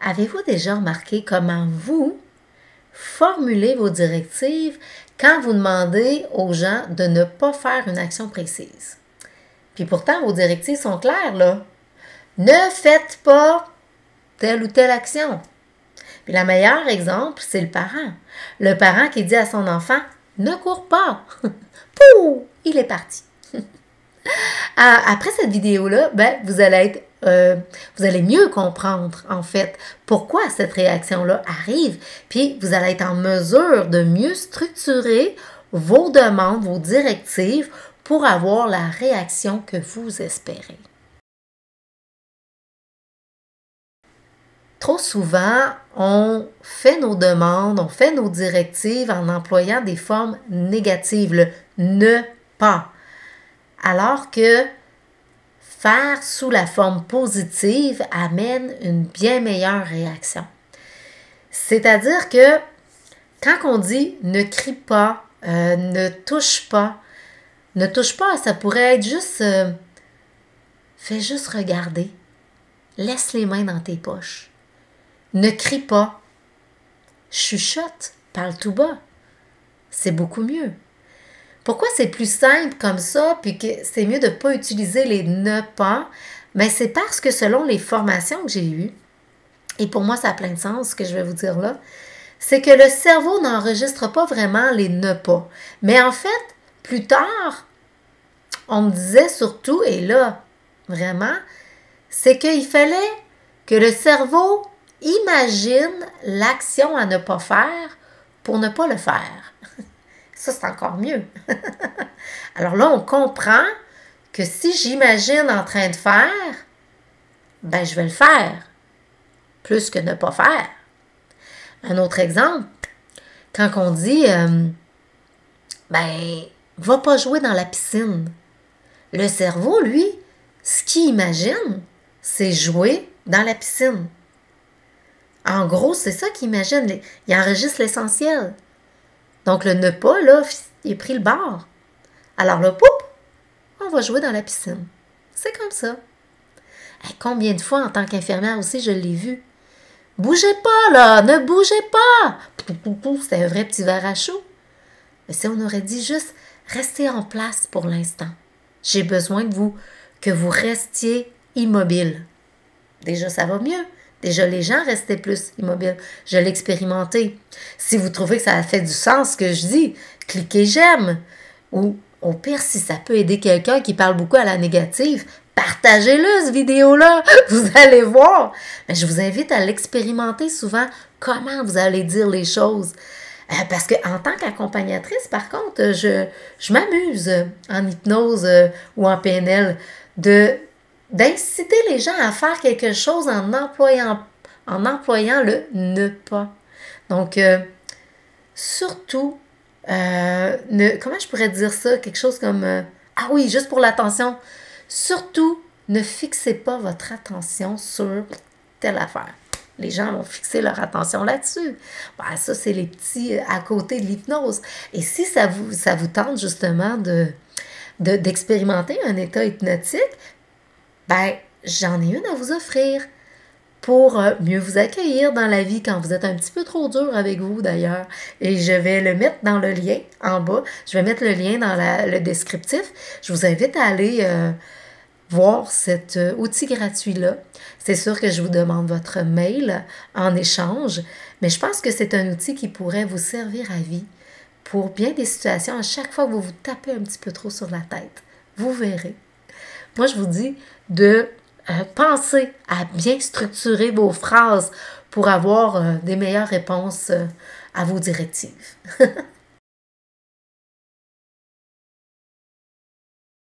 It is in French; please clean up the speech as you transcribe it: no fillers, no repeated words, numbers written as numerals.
Avez-vous déjà remarqué comment vous formulez vos directives quand vous demandez aux gens de ne pas faire une action précise? Puis pourtant, vos directives sont claires, là. Ne faites pas telle ou telle action. Puis le meilleur exemple, c'est le parent. Le parent qui dit à son enfant, ne cours pas. Pouh, il est parti. Après cette vidéo-là, vous allez mieux comprendre, en fait, pourquoi cette réaction-là arrive, puis vous allez être en mesure de mieux structurer vos demandes, vos directives pour avoir la réaction que vous espérez. Trop souvent, on fait nos demandes, on fait nos directives en employant des formes négatives, le « ne pas ». Alors que faire sous la forme positive amène une bien meilleure réaction. C'est-à-dire que quand on dit « ne crie pas »,« ne touche pas », ça pourrait être juste « fais juste regarder »,« laisse les mains dans tes poches »,« ne crie pas »,« chuchote »,« parle tout bas ». C'est beaucoup mieux. Pourquoi c'est plus simple comme ça, puis que c'est mieux de ne pas utiliser les « ne pas », mais c'est parce que selon les formations que j'ai eues, et pour moi ça a plein de sens ce que je vais vous dire là, c'est que le cerveau n'enregistre pas vraiment les « ne pas ». Mais en fait, plus tard, on me disait surtout, et là, vraiment, c'est qu'il fallait que le cerveau imagine l'action à ne pas faire pour ne pas le faire. Ça, c'est encore mieux. Alors là, on comprend que si j'imagine en train de faire, je vais le faire, plus que ne pas faire. Un autre exemple, quand on dit, va pas jouer dans la piscine. Le cerveau, lui, ce qu'il imagine, c'est jouer dans la piscine. En gros, c'est ça qu'il imagine. Il enregistre l'essentiel. Donc, le ne pas, là, il a pris le bord. Alors là, poup, on va jouer dans la piscine. C'est comme ça. Et combien de fois, en tant qu'infirmière aussi, je l'ai vu. Bougez pas, là, ne bougez pas. C'était un vrai petit verre à chaud. Mais si on aurait dit juste, restez en place pour l'instant. J'ai besoin de vous, que vous restiez immobile. Déjà, ça va mieux. Déjà, les gens restaient plus immobiles. Je l'ai expérimenté. Si vous trouvez que ça a fait du sens ce que je dis, cliquez j'aime. Ou au pire, si ça peut aider quelqu'un qui parle beaucoup à la négative, partagez-le, cette vidéo-là. Vous allez voir. Mais je vous invite à l'expérimenter souvent, comment vous allez dire les choses. Parce qu'en tant qu'accompagnatrice, par contre, je m'amuse en hypnose ou en PNL d'inciter les gens à faire quelque chose en employant le « ne pas ». Donc, surtout, comment je pourrais dire ça? Quelque chose comme, ah oui, juste pour l'attention. Surtout, ne fixez pas votre attention sur telle affaire. Les gens vont fixer leur attention là-dessus. Ça, c'est les petits à côté de l'hypnose. Et si ça vous tente justement d'expérimenter un état hypnotique, j'en ai une à vous offrir pour mieux vous accueillir dans la vie quand vous êtes un petit peu trop dur avec vous d'ailleurs. Et je vais le mettre dans le lien en bas. Je vais mettre le lien dans le descriptif. Je vous invite à aller voir cet outil gratuit-là. C'est sûr que je vous demande votre mail en échange, mais je pense que c'est un outil qui pourrait vous servir à vie pour bien des situations à chaque fois que vous vous tapez un petit peu trop sur la tête. Vous verrez. Moi, je vous dis de penser à bien structurer vos phrases pour avoir des meilleures réponses à vos directives.